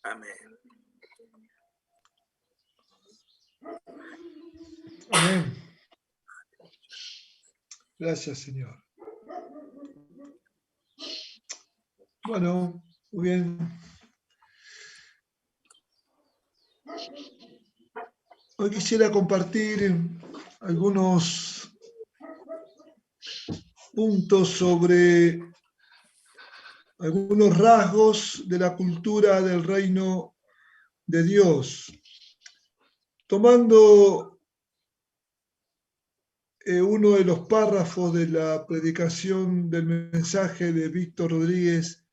Amén. Amén. Gracias, Señor. Bueno, muy bien. Hoy quisiera compartir algunos puntos sobre algunos rasgos de la cultura del reino de Dios. Tomando uno de los párrafos de la predicación del mensaje de Víctor Rodríguez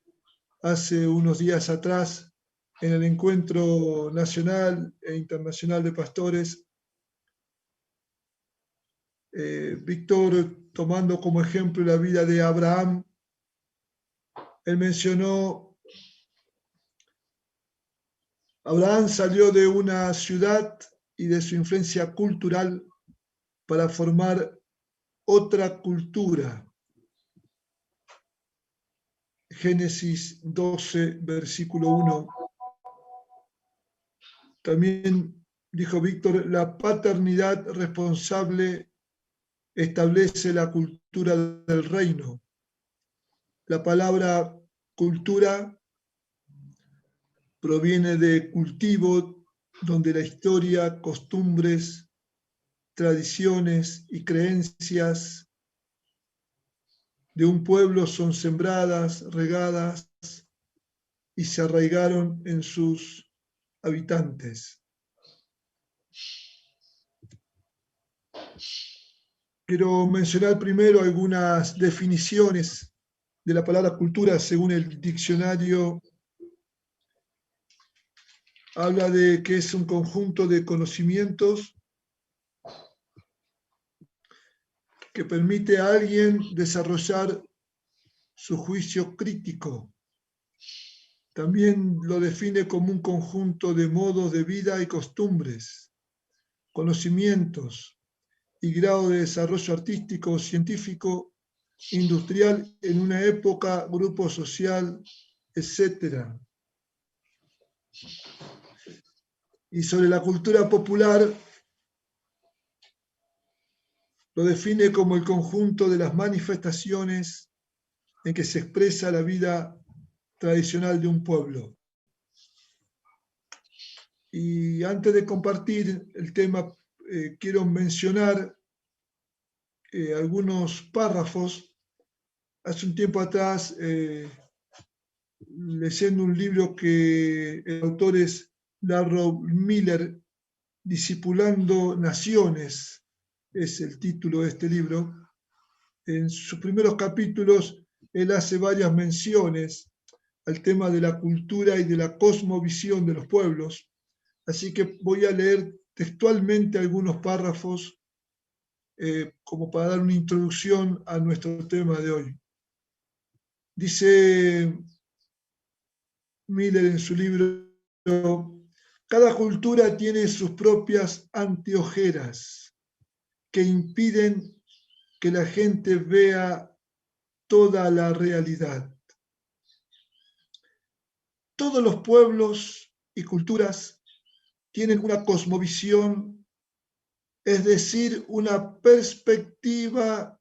hace unos días atrás en el Encuentro Nacional e Internacional de Pastores, Víctor, tomando como ejemplo la vida de Abraham, él mencionó: Abraham salió de una ciudad y de su influencia cultural para formar otra cultura. Génesis 12, versículo 1. También dijo Víctor: la paternidad responsable establece la cultura del reino. La palabra cultura proviene de cultivo, donde la historia, costumbres, tradiciones y creencias de un pueblo son sembradas, regadas y se arraigaron en sus habitantes. Quiero mencionar primero algunas definiciones de la palabra cultura según el diccionario. Habla de que es un conjunto de conocimientos que permite a alguien desarrollar su juicio crítico. También lo define como un conjunto de modos de vida y costumbres, conocimientos y grado de desarrollo artístico, científico, industrial en una época, grupo social, etc. Y sobre la cultura popular, lo define como el conjunto de las manifestaciones en que se expresa la vida tradicional de un pueblo. Y antes de compartir el tema, quiero mencionar algunos párrafos. Hace un tiempo atrás, leyendo un libro que el autor es Darrow Miller, Discipulando Naciones, es el título de este libro. En sus primeros capítulos, él hace varias menciones al tema de la cultura y de la cosmovisión de los pueblos. Así que voy a leer textualmente algunos párrafos como para dar una introducción a nuestro tema de hoy. Dice Miller en su libro: cada cultura tiene sus propias anteojeras que impiden que la gente vea toda la realidad. Todos los pueblos y culturas tienen una cosmovisión, es decir, una perspectiva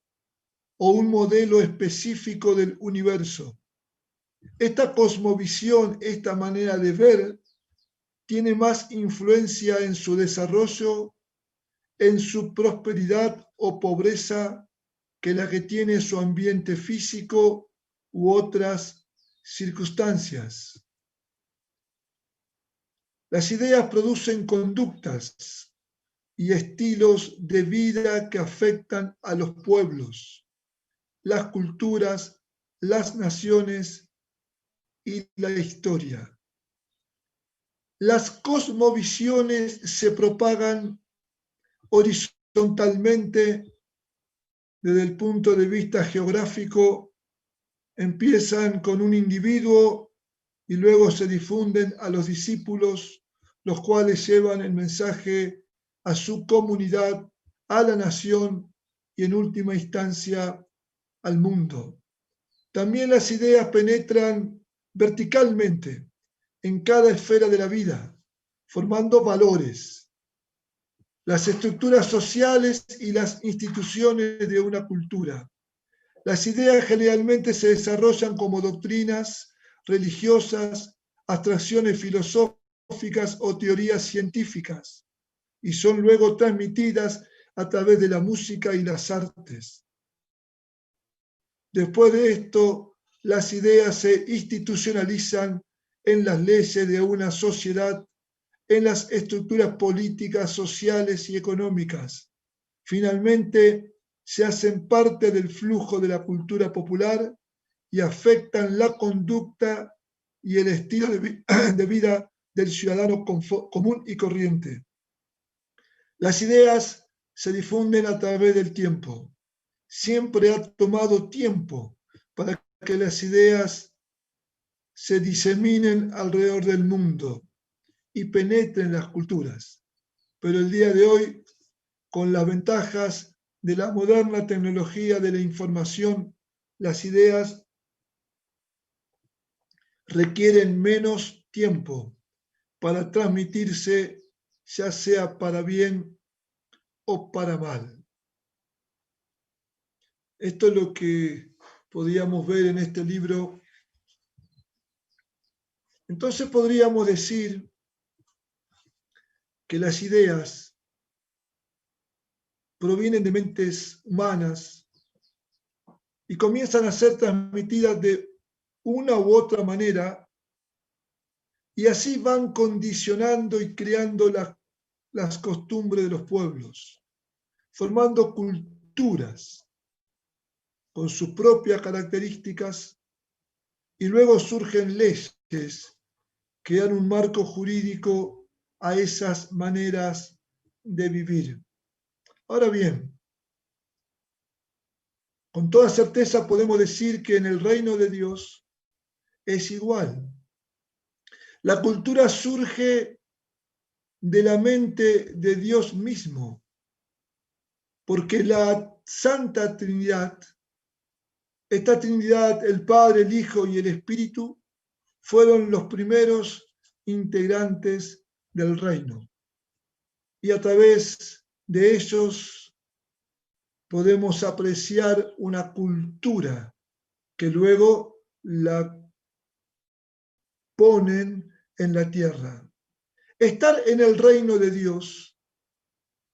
o un modelo específico del universo. Esta cosmovisión, esta manera de ver, tiene más influencia en su desarrollo, en su prosperidad o pobreza, que la que tiene su ambiente físico u otras circunstancias. Las ideas producen conductas y estilos de vida que afectan a los pueblos, las culturas, las naciones y la historia. Las cosmovisiones se propagan horizontalmente desde el punto de vista geográfico, empiezan con un individuo y luego se difunden a los discípulos, los cuales llevan el mensaje a su comunidad, a la nación y en última instancia al mundo. También las ideas penetran verticalmente en cada esfera de la vida, formando valores, las estructuras sociales y las instituciones de una cultura. Las ideas generalmente se desarrollan como doctrinas religiosas, abstracciones filosóficas o teorías científicas y son luego transmitidas a través de la música y las artes. Después de esto, las ideas se institucionalizan en las leyes de una sociedad, en las estructuras políticas, sociales y económicas. Finalmente, se hacen parte del flujo de la cultura popular y afectan la conducta y el estilo de vida del ciudadano común y corriente. Las ideas se difunden a través del tiempo. Siempre ha tomado tiempo para que las ideas se diseminen alrededor del mundo y penetren las culturas. Pero el día de hoy, con las ventajas de la moderna tecnología de la información, las ideas requieren menos tiempo para transmitirse, ya sea para bien o para mal. Esto es lo que podríamos ver en este libro. Entonces podríamos decir que las ideas provienen de mentes humanas y comienzan a ser transmitidas de una u otra manera y así van condicionando y creando las costumbres de los pueblos, formando culturas con sus propias características y luego surgen leyes que dan un marco jurídico a esas maneras de vivir. Ahora bien, con toda certeza podemos decir que en el reino de Dios es igual. La cultura surge de la mente de Dios mismo, porque la Santa Trinidad, esta Trinidad, el Padre, el Hijo y el Espíritu, fueron los primeros integrantes del reino. Y a través de ellos podemos apreciar una cultura que luego la ponen en la tierra. Estar en el reino de Dios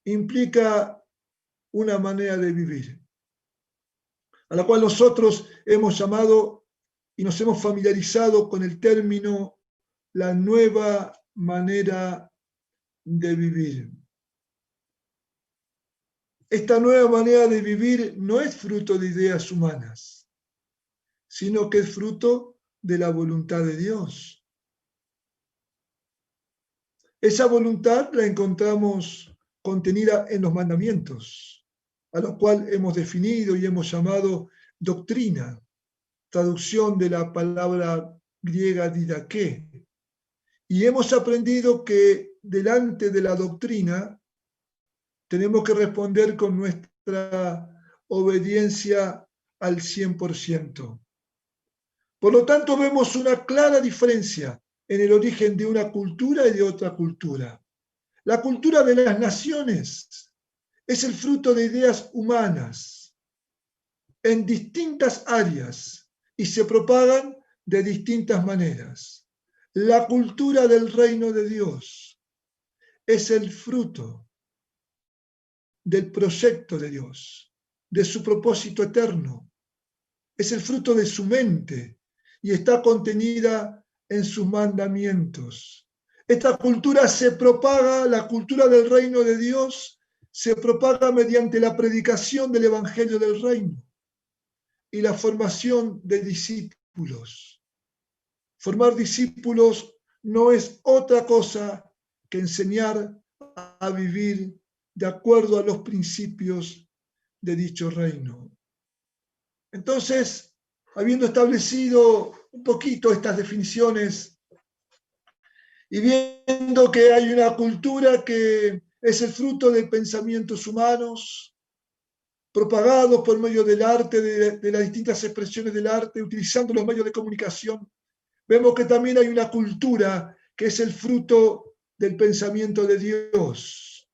implica una manera de vivir, a la cual nosotros hemos llamado y nos hemos familiarizado con el término la nueva manera de vivir. Esta nueva manera de vivir no es fruto de ideas humanas, sino que es fruto de la voluntad de Dios. Esa voluntad la encontramos contenida en los mandamientos, a los cuales hemos definido y hemos llamado doctrina, traducción de la palabra griega didaqué. Y hemos aprendido que delante de la doctrina tenemos que responder con nuestra obediencia al 100%. Por lo tanto, vemos una clara diferencia en el origen de una cultura y de otra cultura. La cultura de las naciones es el fruto de ideas humanas en distintas áreas y se propagan de distintas maneras. La cultura del reino de Dios es el fruto del proyecto de Dios, de su propósito eterno. Es el fruto de su mente y está contenida en sus mandamientos. Esta cultura se propaga, la cultura del reino de Dios, se propaga mediante la predicación del evangelio del reino y la formación de discípulos. Formar discípulos no es otra cosa que enseñar a vivir de acuerdo a los principios de dicho reino. Entonces, habiendo establecido un poquito estas definiciones y viendo que hay una cultura que es el fruto de pensamientos humanos, propagados por medio del arte, de las distintas expresiones del arte, utilizando los medios de comunicación Vemos que también hay una cultura que es el fruto del pensamiento de Dios.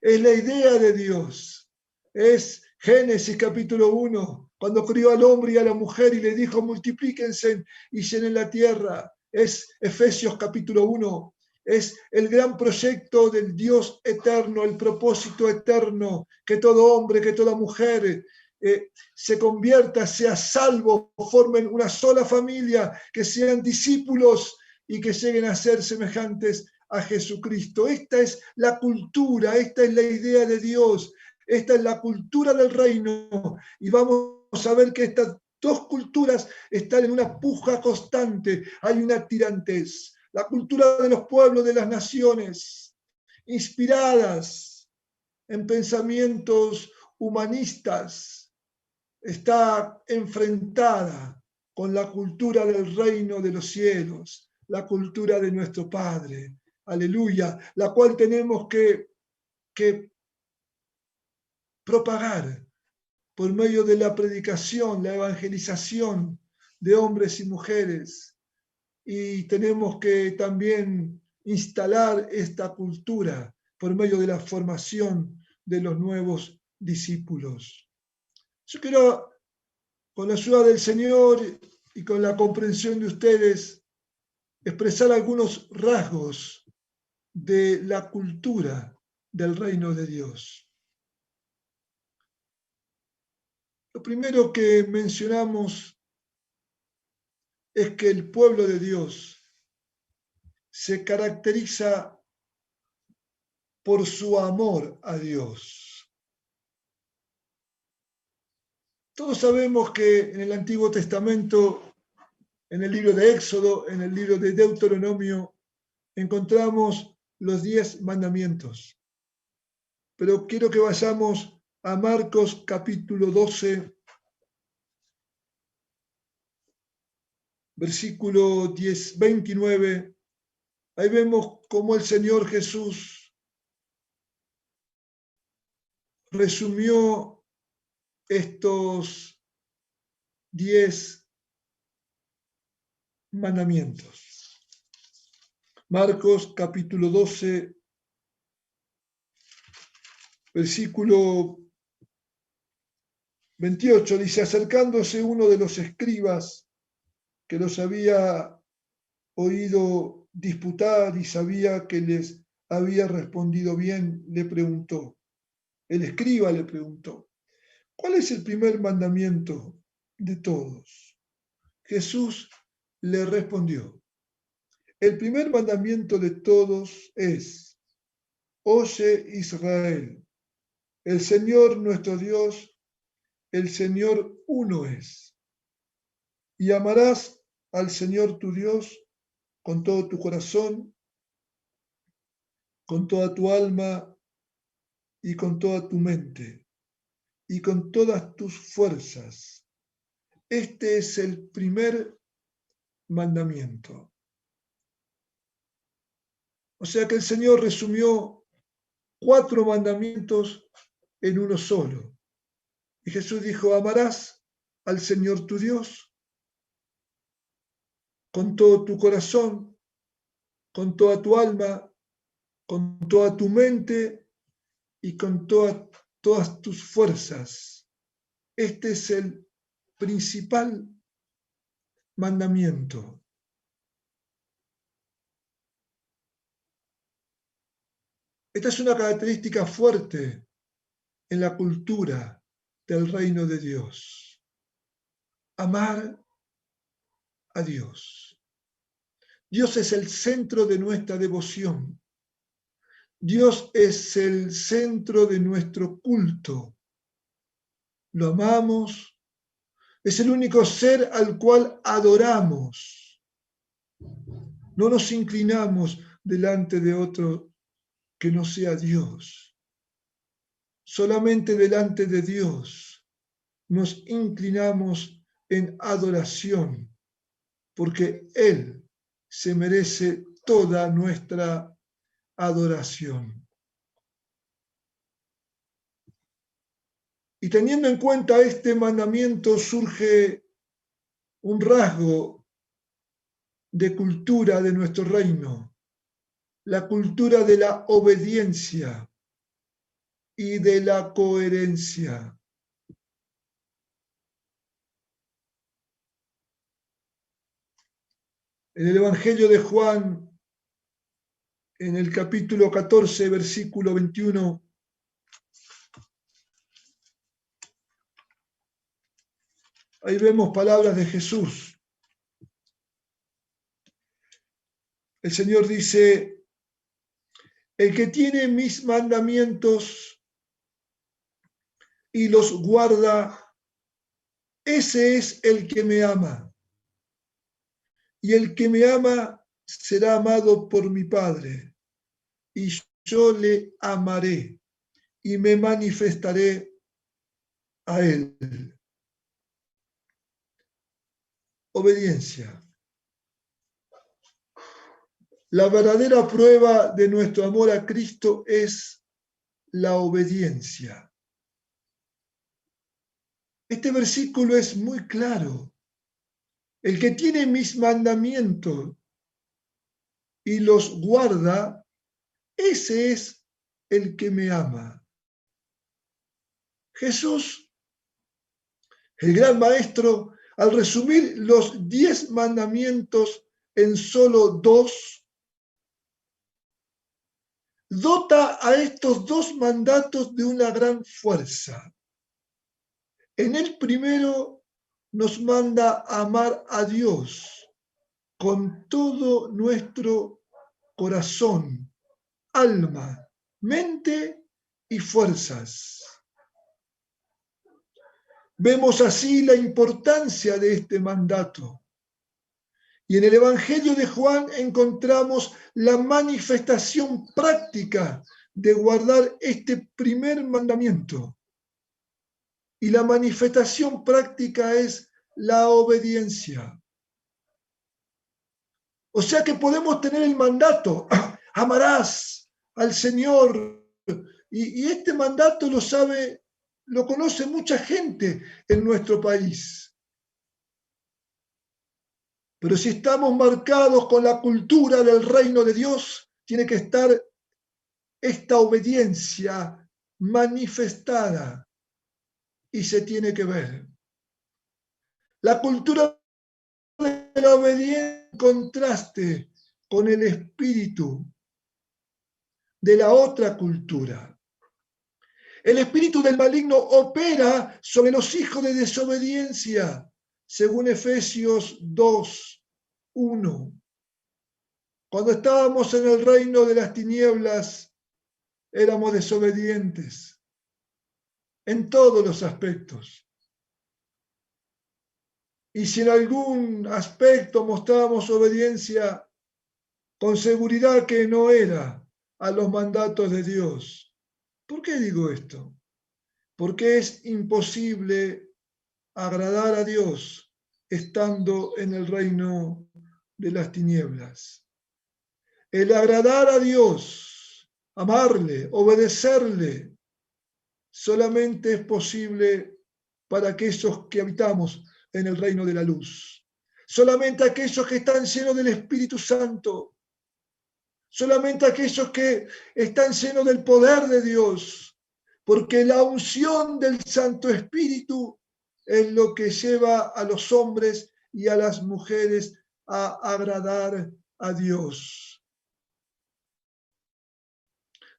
Es la idea de Dios. Es Génesis capítulo 1, cuando crió al hombre y a la mujer y le dijo multiplíquense y llenen la tierra. Es Efesios capítulo 1. Es el gran proyecto del Dios eterno, el propósito eterno, que todo hombre, que toda mujer se convierta, sea salvo, formen una sola familia, que sean discípulos y que lleguen a ser semejantes a Jesucristo. Esta es la cultura, esta es la idea de Dios, esta es la cultura del reino. Y vamos a ver que estas dos culturas están en una puja constante, hay una tirantez. La cultura de los pueblos, de las naciones, inspiradas en pensamientos humanistas, está enfrentada con la cultura del reino de los cielos, la cultura de nuestro Padre, aleluya, la cual tenemos que propagar por medio de la predicación, la evangelización de hombres y mujeres. Y tenemos que también instalar esta cultura por medio de la formación de los nuevos discípulos. Yo quiero, con la ayuda del Señor y con la comprensión de ustedes, expresar algunos rasgos de la cultura del reino de Dios. Lo primero que mencionamos es que el pueblo de Dios se caracteriza por su amor a Dios. Todos sabemos que en el Antiguo Testamento, en el libro de Éxodo, en el libro de Deuteronomio, encontramos los 10 mandamientos. Pero quiero que vayamos a Marcos capítulo 12, versículo 29. Ahí vemos cómo el Señor Jesús resumió estos 10 mandamientos. Marcos capítulo 12, versículo 28, dice, acercándose uno de los escribas que los había oído disputar y sabía que les había respondido bien, le preguntó. El escriba le preguntó, ¿cuál es el primer mandamiento de todos? Jesús le respondió, el primer mandamiento de todos es, oye Israel, el Señor nuestro Dios, el Señor uno es. Y amarás al Señor tu Dios con todo tu corazón, con toda tu alma y con toda tu mente y con todas tus fuerzas. Este es el primer mandamiento. O sea que el Señor resumió 4 mandamientos en uno solo. Y Jesús dijo, amarás al Señor tu Dios con todo tu corazón, con toda tu alma, con toda tu mente y con todas tus fuerzas. Este es el principal mandamiento. Esta es una característica fuerte en la cultura del reino de Dios. Amar a Dios. Dios es el centro de nuestra devoción. Dios es el centro de nuestro culto. Lo amamos. Es el único ser al cual adoramos. No nos inclinamos delante de otro que no sea Dios. Solamente delante de Dios nos inclinamos en adoración, porque Él se merece toda nuestra adoración. Y teniendo en cuenta este mandamiento surge un rasgo de cultura de nuestro reino, la cultura de la obediencia y de la coherencia. En el Evangelio de Juan, en el capítulo 14, versículo 21, ahí vemos palabras de Jesús. El Señor dice: el que tiene mis mandamientos y los guarda, ese es el que me ama. Y el que me ama será amado por mi Padre, y yo le amaré y me manifestaré a él. Obediencia. La verdadera prueba de nuestro amor a Cristo es la obediencia. Este versículo es muy claro. El que tiene mis mandamientos y los guarda, ese es el que me ama. Jesús, el gran maestro, al resumir los 10 mandamientos en solo 2, dota a estos 2 mandatos de una gran fuerza. En el primero nos manda a amar a Dios con todo nuestro corazón, alma, mente y fuerzas. Vemos así la importancia de este mandato. Y en el Evangelio de Juan encontramos la manifestación práctica de guardar este primer mandamiento. Y la manifestación práctica es la obediencia. O sea que podemos tener el mandato: amarás al Señor. Y este mandato lo conoce mucha gente en nuestro país. Pero si estamos marcados con la cultura del reino de Dios, tiene que estar esta obediencia manifestada y se tiene que ver. La cultura de la obediencia en contraste con el espíritu de la otra cultura. El espíritu del maligno opera sobre los hijos de desobediencia, según Efesios 2:1. Cuando estábamos en el reino de las tinieblas, éramos desobedientes en todos los aspectos. Y si en algún aspecto mostrábamos obediencia, con seguridad que no era a los mandatos de Dios. ¿Por qué digo esto? Porque es imposible agradar a Dios estando en el reino de las tinieblas. El agradar a Dios, amarle, obedecerle, solamente es posible para aquellos que habitamos en el reino de la luz. Solamente aquellos que están llenos del Espíritu Santo. Solamente aquellos que están llenos del poder de Dios. Porque la unción del Santo Espíritu es lo que lleva a los hombres y a las mujeres a agradar a Dios.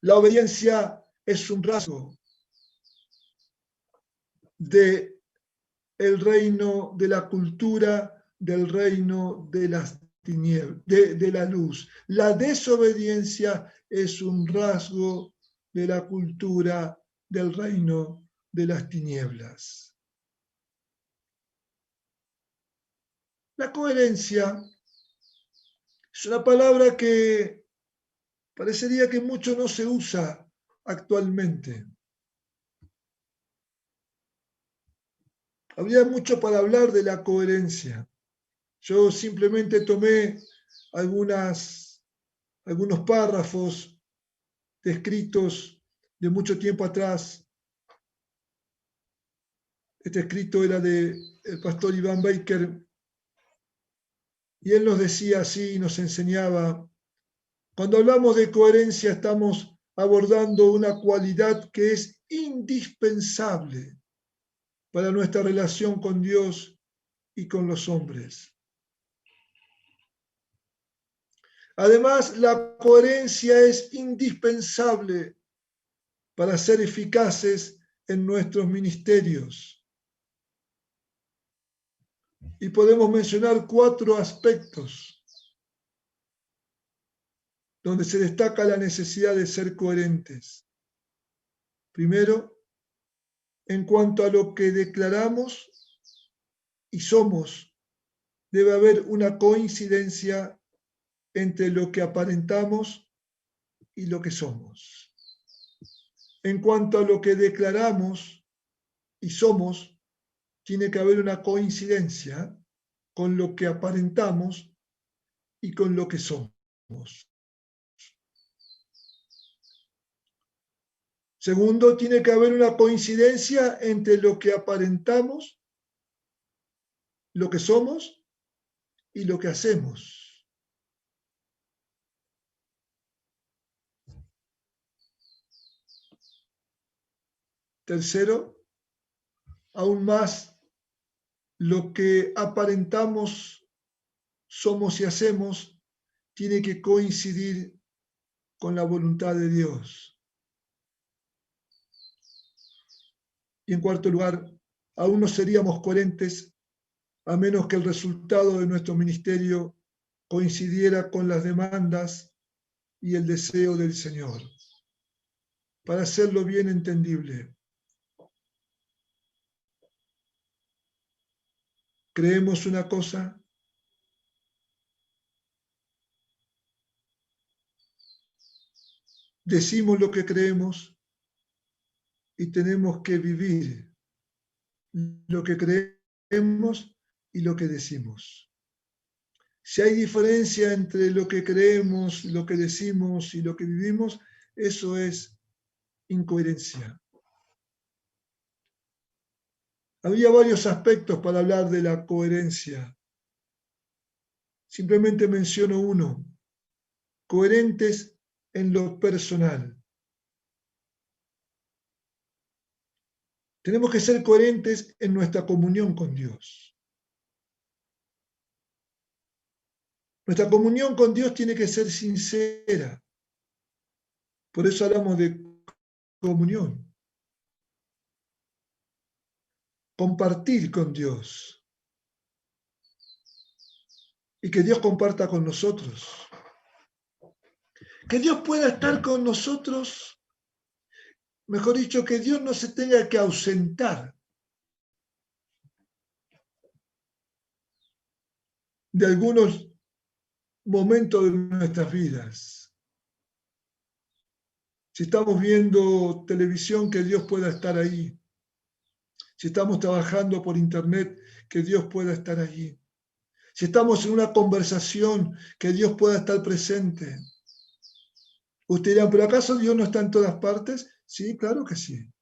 La obediencia es un rasgo del reino de la cultura, del reino de las tinieblas, de la luz. La desobediencia es un rasgo de la cultura del reino de las tinieblas. La coherencia es una palabra que parecería que mucho no se usa actualmente. Habría mucho para hablar de la coherencia. Yo simplemente tomé algunos párrafos de escritos de mucho tiempo atrás. Este escrito era del pastor Iván Baker, Y él nos decía así, nos enseñaba, cuando hablamos de coherencia estamos abordando una cualidad que es indispensable para nuestra relación con Dios y con los hombres. Además, la coherencia es indispensable para ser eficaces en nuestros ministerios. Y podemos mencionar 4 aspectos donde se destaca la necesidad de ser coherentes. Primero, en cuanto a lo que declaramos y somos, debe haber una coincidencia entre lo que aparentamos y lo que somos. En cuanto a lo que declaramos y somos, tiene que haber una coincidencia con lo que aparentamos y con lo que somos. Segundo, tiene que haber una coincidencia entre lo que aparentamos, lo que somos y lo que hacemos. Tercero, aún más, lo que aparentamos, somos y hacemos tiene que coincidir con la voluntad de Dios. Y en cuarto lugar, aún no seríamos coherentes a menos que el resultado de nuestro ministerio coincidiera con las demandas y el deseo del Señor. Para hacerlo bien entendible, creemos una cosa, decimos lo que creemos y tenemos que vivir lo que creemos y lo que decimos. Si hay diferencia entre lo que creemos, lo que decimos y lo que vivimos, eso es incoherencia. Había varios aspectos para hablar de la coherencia. Simplemente menciono uno: coherentes en lo personal. Tenemos que ser coherentes en nuestra comunión con Dios. Nuestra comunión con Dios tiene que ser sincera. Por eso hablamos de comunión. Compartir con Dios. Y que Dios comparta con nosotros. Que Dios pueda estar con nosotros. Mejor dicho, que Dios no se tenga que ausentar de algunos momentos de nuestras vidas. Si estamos viendo televisión, que Dios pueda estar ahí. Si estamos trabajando por internet, que Dios pueda estar allí. Si estamos en una conversación, que Dios pueda estar presente. Ustedes dirán, ¿pero acaso Dios no está en todas partes? Sí, claro que sí.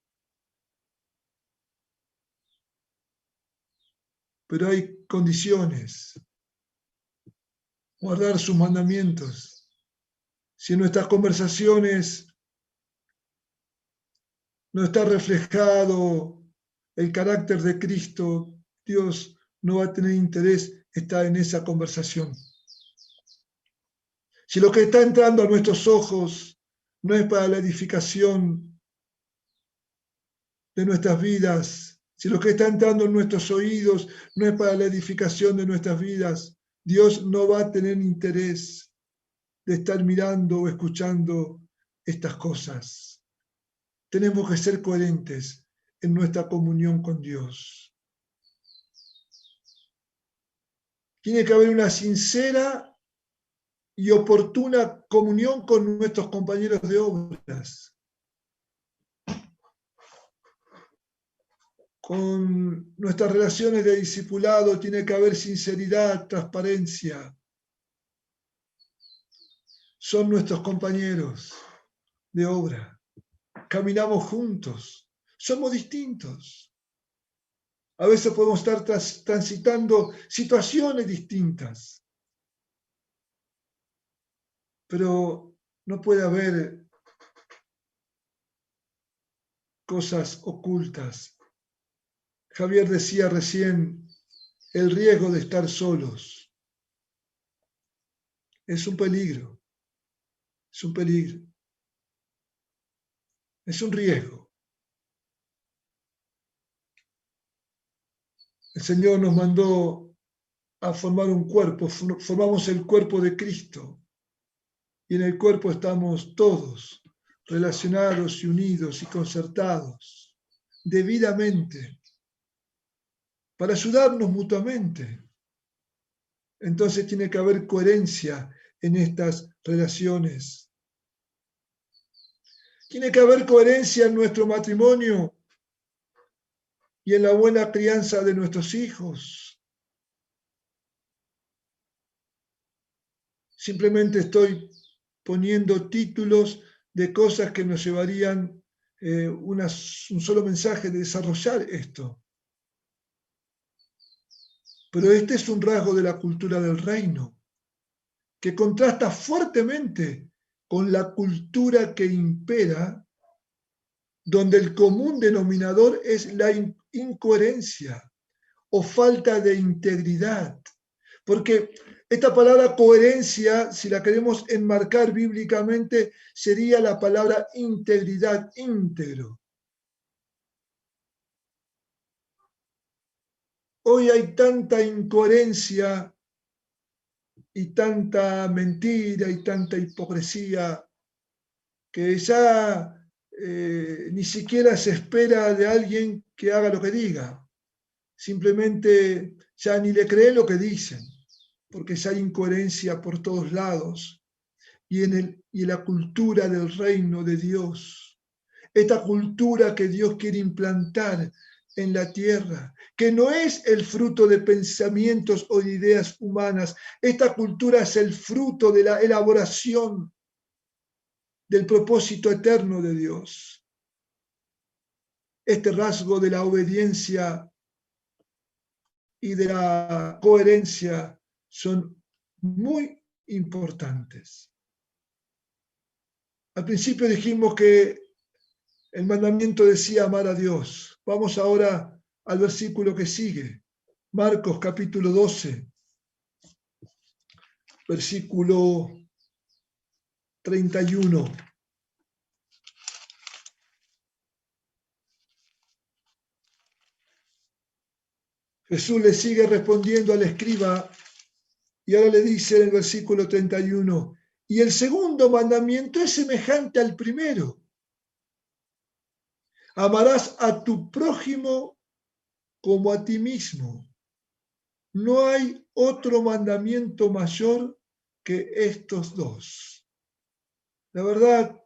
Pero hay condiciones. Guardar sus mandamientos. Si en nuestras conversaciones no está reflejado el carácter de Cristo, Dios no va a tener interés estar en esa conversación. Si lo que está entrando a nuestros ojos no es para la edificación de nuestras vidas, si lo que está entrando en nuestros oídos no es para la edificación de nuestras vidas, Dios no va a tener interés de estar mirando o escuchando estas cosas. Tenemos que ser coherentes en nuestra comunión con Dios. Tiene que haber una sincera y oportuna comunión con nuestros compañeros de obras, con nuestras relaciones de discipulado. Tiene que haber sinceridad, transparencia. Son nuestros compañeros de obra. Caminamos juntos. Somos distintos. A veces podemos estar transitando situaciones distintas. pero no puede haber cosas ocultas. Javier decía recién el riesgo de estar solos. Es un peligro, es un peligro, es un riesgo. El Señor nos mandó a formar un cuerpo, formamos el cuerpo de Cristo y en el cuerpo estamos todos relacionados y unidos y concertados debidamente para ayudarnos mutuamente. Entonces tiene que haber coherencia en estas relaciones. Tiene que haber coherencia en nuestro matrimonio y en la buena crianza de nuestros hijos. Simplemente estoy poniendo títulos de cosas que nos llevarían un solo mensaje de desarrollar esto. Pero este es un rasgo de la cultura del reino, que contrasta fuertemente con la cultura que impera, donde el común denominador es la incoherencia o falta de integridad. Porque esta palabra coherencia, si la queremos enmarcar bíblicamente, sería la palabra integridad, íntegro. Hoy hay tanta incoherencia y tanta mentira y tanta hipocresía que ya ni siquiera se espera de alguien que haga lo que diga. Simplemente ya ni le cree lo que dicen, porque ya hay incoherencia por todos lados. Y en la cultura del reino de Dios, esta cultura que Dios quiere implantar en la tierra, que no es el fruto de pensamientos o de ideas humanas, esta cultura es el fruto de la elaboración del propósito eterno de Dios. Este rasgo de la obediencia y de la coherencia son muy importantes. Al principio dijimos que el mandamiento decía amar a Dios. Vamos ahora al versículo que sigue. Marcos capítulo 12, versículo 31. Jesús le sigue respondiendo al escriba y ahora le dice en el versículo 31, y el segundo mandamiento es semejante al primero. Amarás a tu prójimo como a ti mismo. No hay otro mandamiento mayor que estos dos. La verdad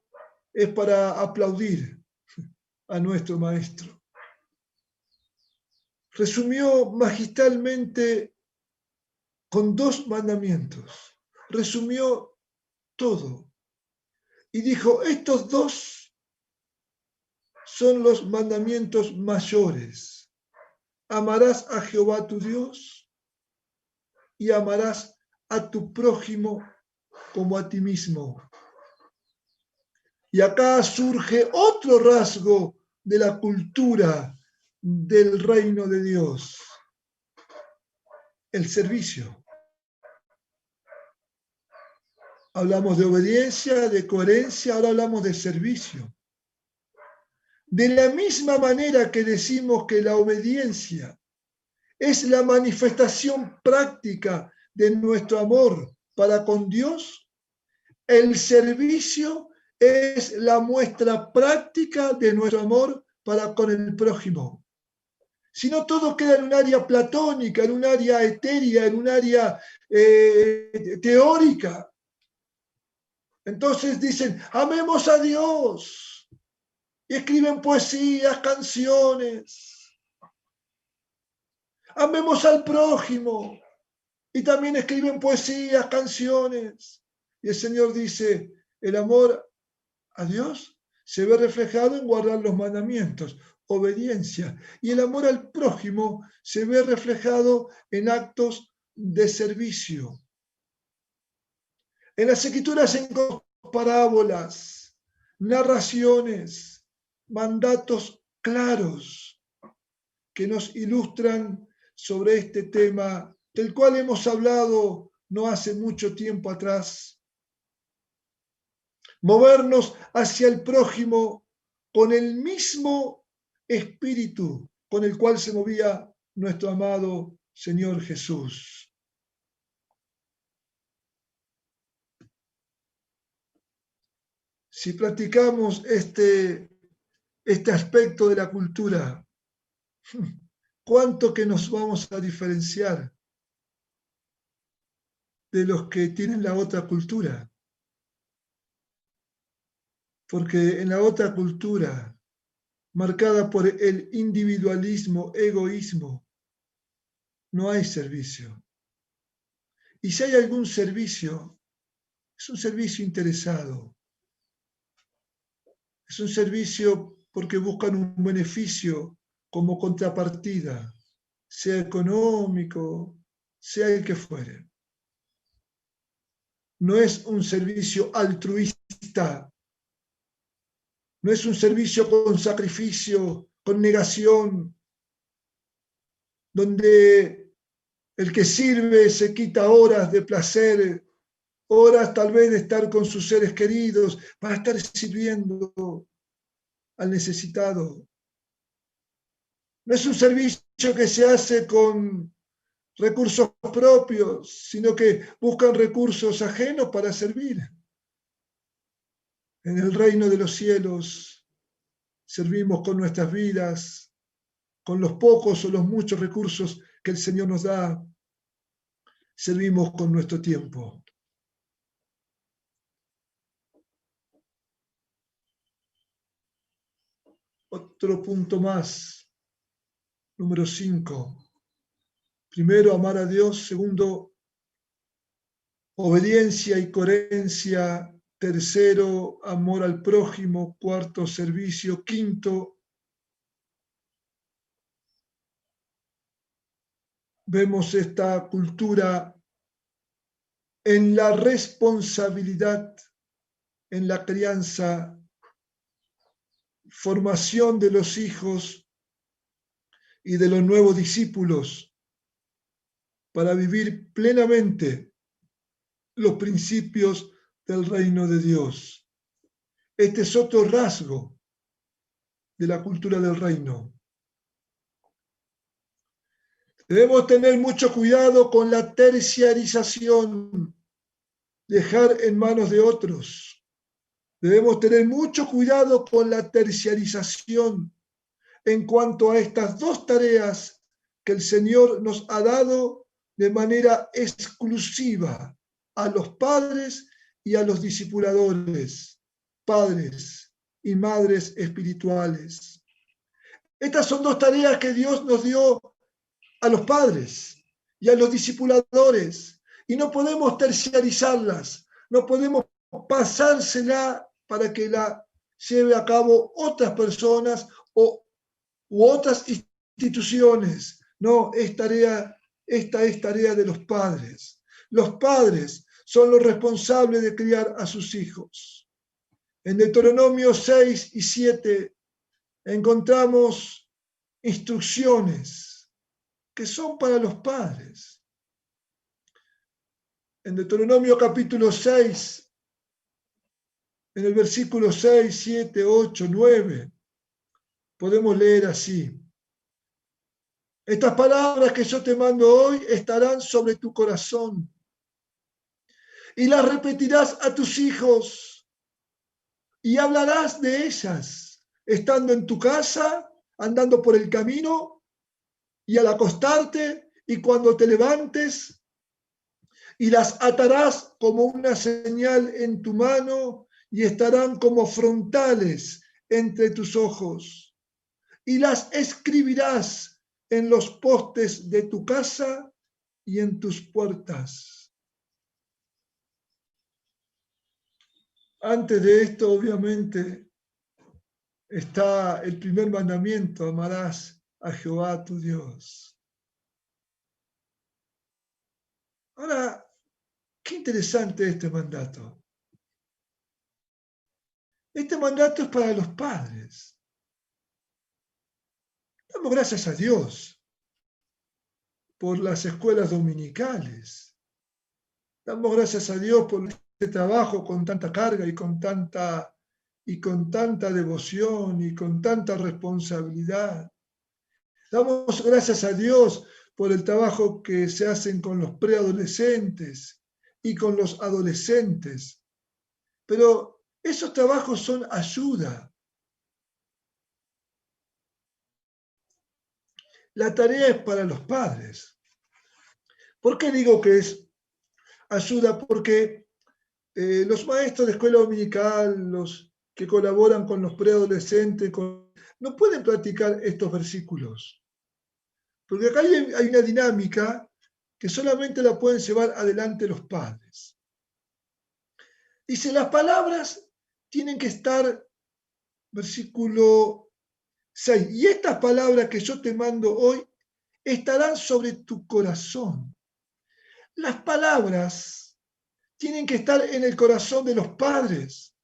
es para aplaudir a nuestro maestro. Resumió magistralmente con dos mandamientos. Resumió todo. Y dijo, estos dos son los mandamientos mayores. Amarás a Jehová tu Dios y amarás a tu prójimo como a ti mismo. Y acá surge otro rasgo de la cultura del reino de Dios, el servicio. Hablamos de obediencia, de coherencia, ahora hablamos de servicio. De la misma manera que decimos que la obediencia es la manifestación práctica de nuestro amor para con Dios, el servicio es la muestra práctica de nuestro amor para con el prójimo. Si no, todo queda en un área platónica, en un área etérea, en un área teórica. Entonces dicen, amemos a Dios. Y escriben poesías, canciones. Amemos al prójimo. Y también escriben poesías, canciones. Y el Señor dice, el amor a Dios se ve reflejado en guardar los mandamientos, obediencia. Y el amor al prójimo se ve reflejado en actos de servicio. En las Escrituras encontramos parábolas, narraciones, mandatos claros que nos ilustran sobre este tema del cual hemos hablado no hace mucho tiempo atrás. Movernos hacia el prójimo con el mismo espíritu con el cual se movía nuestro amado Señor Jesús. Si practicamos este aspecto de la cultura, ¿cuánto que nos vamos a diferenciar de los que tienen la otra cultura? Porque en la otra cultura, marcada por el individualismo, egoísmo, no hay servicio. Y si hay algún servicio, es un servicio interesado. Es un servicio porque buscan un beneficio como contrapartida, sea económico, sea el que fuere. No es un servicio altruista, no es un servicio con sacrificio, con negación, donde el que sirve se quita horas de placer, horas tal vez de estar con sus seres queridos, para estar sirviendo al necesitado. No es un servicio que se hace con recursos propios, sino que buscan recursos ajenos para servir. En el reino de los cielos servimos con nuestras vidas, con los pocos o los muchos recursos que el Señor nos da, servimos con nuestro tiempo. Otro punto más, número 5. Primero, amar a Dios. Segundo, obediencia y coherencia. Tercero, amor al prójimo. Cuarto, servicio. Quinto, vemos esta cultura en la responsabilidad, en la crianza, formación de los hijos y de los nuevos discípulos para vivir plenamente los principios del reino de Dios. Este es otro rasgo de la cultura del reino. Debemos tener mucho cuidado con la terciarización, dejar en manos de otros. Debemos tener mucho cuidado con la terciarización en cuanto a estas dos tareas que el Señor nos ha dado de manera exclusiva a los padres y a los discipuladores, padres y madres espirituales. Estas son dos tareas que Dios nos dio a los padres y a los discipuladores, y no podemos terciarizarlas, no podemos pasársela para que la lleve a cabo otras personas u otras instituciones. No, esta es tarea de los padres. Los padres son los responsables de criar a sus hijos. En Deuteronomio 6 y 7 encontramos instrucciones que son para los padres. En Deuteronomio capítulo 6, en el versículo 6, 7, 8, 9, podemos leer así: estas palabras que yo te mando hoy estarán sobre tu corazón y las repetirás a tus hijos y hablarás de ellas, estando en tu casa, andando por el camino y al acostarte y cuando te levantes, y las atarás como una señal en tu mano y estarán como frontales entre tus ojos, y las escribirás en los postes de tu casa y en tus puertas. Antes de esto, obviamente, está el primer mandamiento: amarás a Jehová tu Dios. Ahora, Qué interesante este mandato. Este mandato es para los padres. Damos gracias a Dios por las escuelas dominicales. Damos gracias a Dios por este trabajo con tanta carga y con tanta devoción y con tanta responsabilidad. Damos gracias a Dios por el trabajo que se hacen con los preadolescentes y con los adolescentes. Pero esos trabajos son ayuda. La tarea es para los padres. ¿Por qué digo que es ayuda? Porque los maestros de escuela dominical, los que colaboran con los preadolescentes, no pueden practicar estos versículos. Porque acá hay una dinámica que solamente la pueden llevar adelante los padres. Dice, las palabras tienen que estar, versículo 6, y estas palabras que yo te mando hoy estarán sobre tu corazón. Las palabras tienen que estar en el corazón de los padres,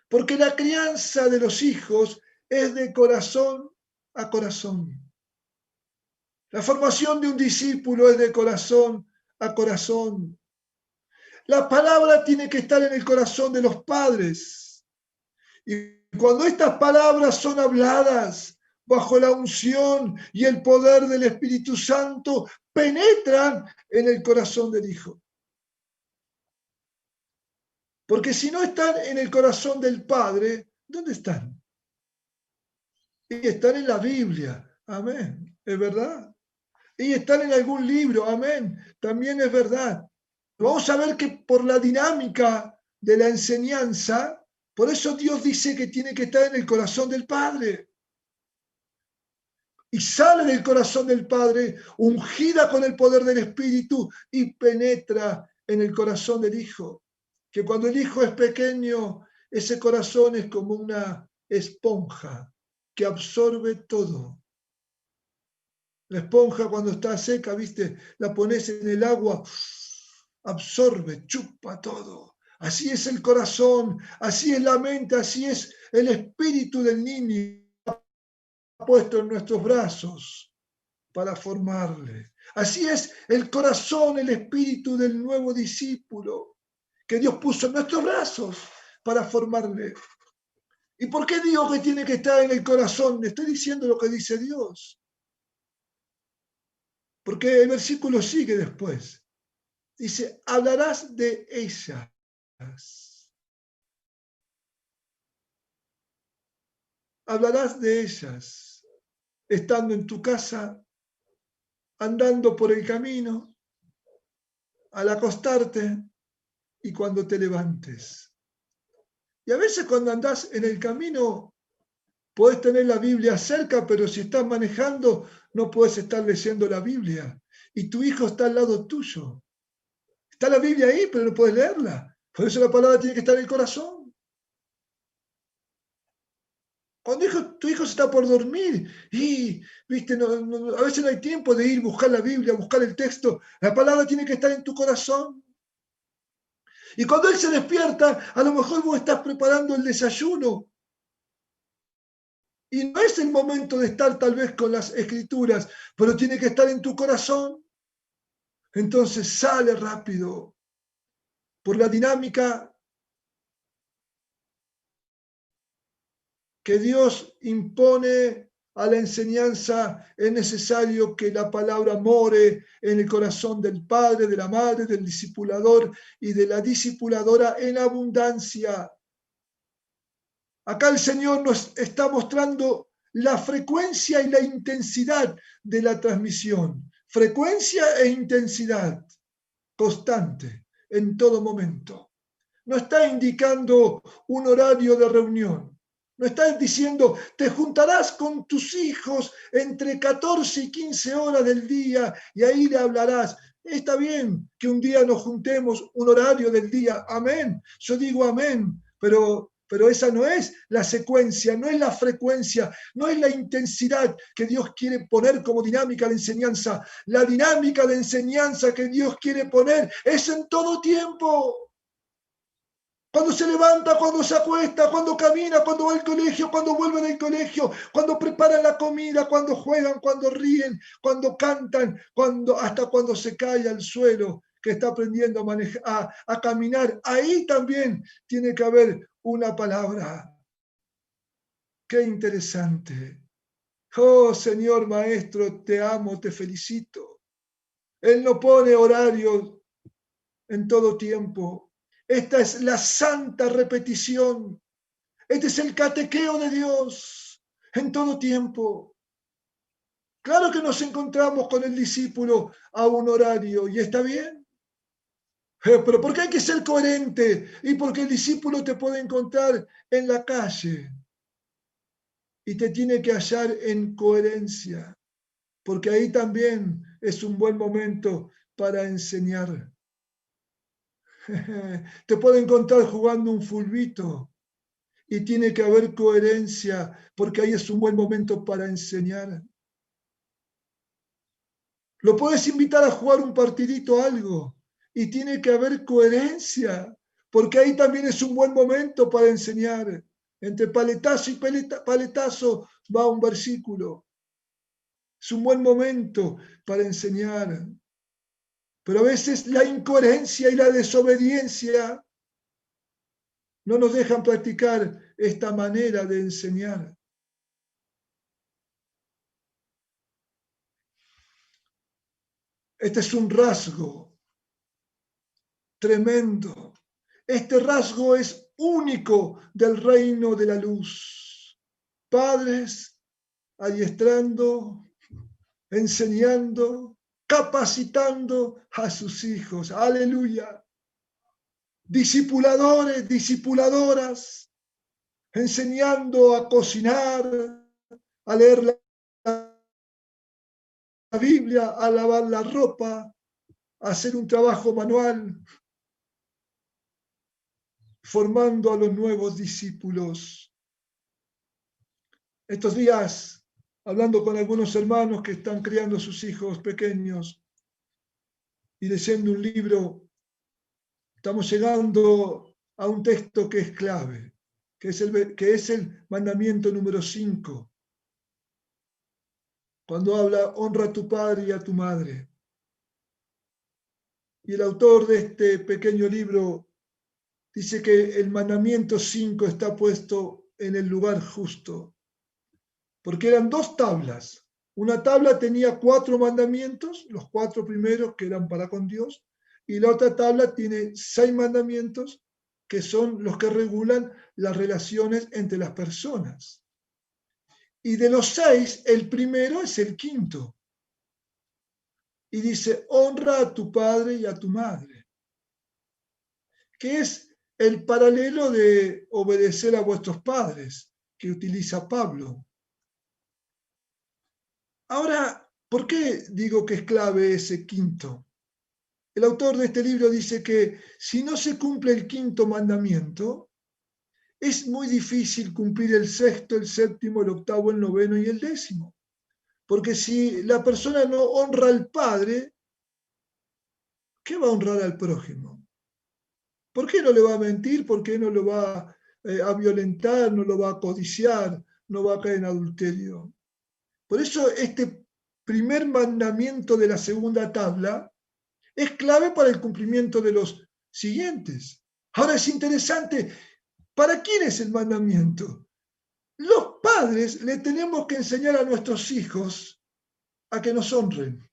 porque la crianza de los hijos es de corazón a corazón. La formación de un discípulo es de corazón a corazón. La palabra tiene que estar en el corazón de los padres. Y cuando estas palabras son habladas bajo la unción y el poder del Espíritu Santo, penetran en el corazón del hijo. Porque si no están en el corazón del Padre, ¿dónde están? Y están en la Biblia. Amén. ¿Es verdad? Y están en algún libro. Amén. También es verdad. Vamos a ver que por la dinámica de la enseñanza, por eso Dios dice que tiene que estar en el corazón del Padre. Y sale del corazón del Padre, ungida con el poder del Espíritu, y penetra en el corazón del Hijo. Que cuando el Hijo es pequeño, ese corazón es como una esponja que absorbe todo. La esponja cuando está seca, ¿viste? La pones en el agua, absorbe, chupa todo. Así es el corazón, así es la mente, así es el espíritu del niño puesto en nuestros brazos para formarle. Así es el corazón, el espíritu del nuevo discípulo que Dios puso en nuestros brazos para formarle. ¿Y por qué digo que tiene que estar en el corazón? Estoy diciendo lo que dice Dios. Porque el versículo sigue después. Dice, hablarás de ellas. Hablarás de ellas, estando en tu casa, andando por el camino, al acostarte y cuando te levantes. Y a veces cuando andás en el camino, podés tener la Biblia cerca, pero si estás manejando, no podés estar leyendo la Biblia. Y tu hijo está al lado tuyo. Está la Biblia ahí, pero no puedes leerla. Por eso la palabra tiene que estar en el corazón. Cuando tu hijo se está por dormir y, viste, a veces no hay tiempo de ir a buscar la Biblia, buscar el texto. La palabra tiene que estar en tu corazón. Y cuando él se despierta, a lo mejor vos estás preparando el desayuno. Y no es el momento de estar tal vez con las escrituras, pero tiene que estar en tu corazón. Entonces sale rápido por la dinámica que Dios impone a la enseñanza. Es necesario que la palabra more en el corazón del padre, de la madre, del discipulador y de la discipuladora en abundancia. Acá el Señor nos está mostrando la frecuencia y la intensidad de la transmisión. Frecuencia e intensidad constante en todo momento. No está indicando un horario de reunión. No está diciendo, te juntarás con tus hijos entre 14 y 15 horas del día y ahí le hablarás. Está bien que un día nos juntemos, un horario del día. Amén. Yo digo amén, pero Pero esa no es la secuencia, no es la frecuencia, no es la intensidad que Dios quiere poner como dinámica de enseñanza. La dinámica de enseñanza que Dios quiere poner es en todo tiempo. Cuando se levanta, cuando se acuesta, cuando camina, cuando va al colegio, cuando vuelve del colegio, cuando preparan la comida, cuando juegan, cuando ríen, cuando cantan, hasta cuando se cae al suelo, que está aprendiendo a manejar, a caminar. Ahí también tiene que haber una palabra. Qué interesante. Oh, Señor Maestro, te amo, te felicito. Él no pone horarios en todo tiempo. Esta es la santa repetición. Este es el catequeo de Dios en todo tiempo. Claro que nos encontramos con el discípulo a un horario y está bien. Pero porque hay que ser coherente y porque el discípulo te puede encontrar en la calle y te tiene que hallar en coherencia, porque ahí también es un buen momento para enseñar. Te puede encontrar jugando un fulbito y tiene que haber coherencia, porque ahí es un buen momento para enseñar. Lo puedes invitar a jugar un partidito, algo, y tiene que haber coherencia, porque ahí también es un buen momento para enseñar. Entre paletazo y paletazo va un versículo. Es un buen momento para enseñar. Pero a veces la incoherencia y la desobediencia no nos dejan practicar esta manera de enseñar. Este es un rasgo tremendo. Este rasgo es único del reino de la luz. Padres adiestrando, enseñando, capacitando a sus hijos. Aleluya. Discipuladores, discipuladoras, enseñando a cocinar, a leer la Biblia, a lavar la ropa, a hacer un trabajo manual, formando a los nuevos discípulos. Estos días, hablando con algunos hermanos que están criando a sus hijos pequeños y leyendo un libro, estamos llegando a un texto que es clave, que es el mandamiento número 5, cuando habla honra a tu padre y a tu madre. Y el autor de este pequeño libro dice que el mandamiento 5 está puesto en el lugar justo, porque eran 2 tablas. Una tabla tenía 4 mandamientos, los 4 primeros que eran para con Dios, y la otra tabla tiene 6 mandamientos que son los que regulan las relaciones entre las personas. Y de los 6, el primero es el quinto. Y dice, honra a tu padre y a tu madre, que es el paralelo de obedecer a vuestros padres, que utiliza Pablo. Ahora, ¿por qué digo que es clave ese quinto? El autor de este libro dice que si no se cumple el quinto mandamiento, es muy difícil cumplir el sexto, el séptimo, el octavo, el noveno y el décimo. Porque si la persona no honra al Padre, ¿qué va a honrar al prójimo? ¿Por qué no le va a mentir? ¿Por qué no lo va a violentar? ¿No lo va a codiciar? ¿No va a caer en adulterio? Por eso este primer mandamiento de la segunda tabla es clave para el cumplimiento de los siguientes. Ahora es interesante, ¿para quién es el mandamiento? Los padres le tenemos que enseñar a nuestros hijos a que nos honren.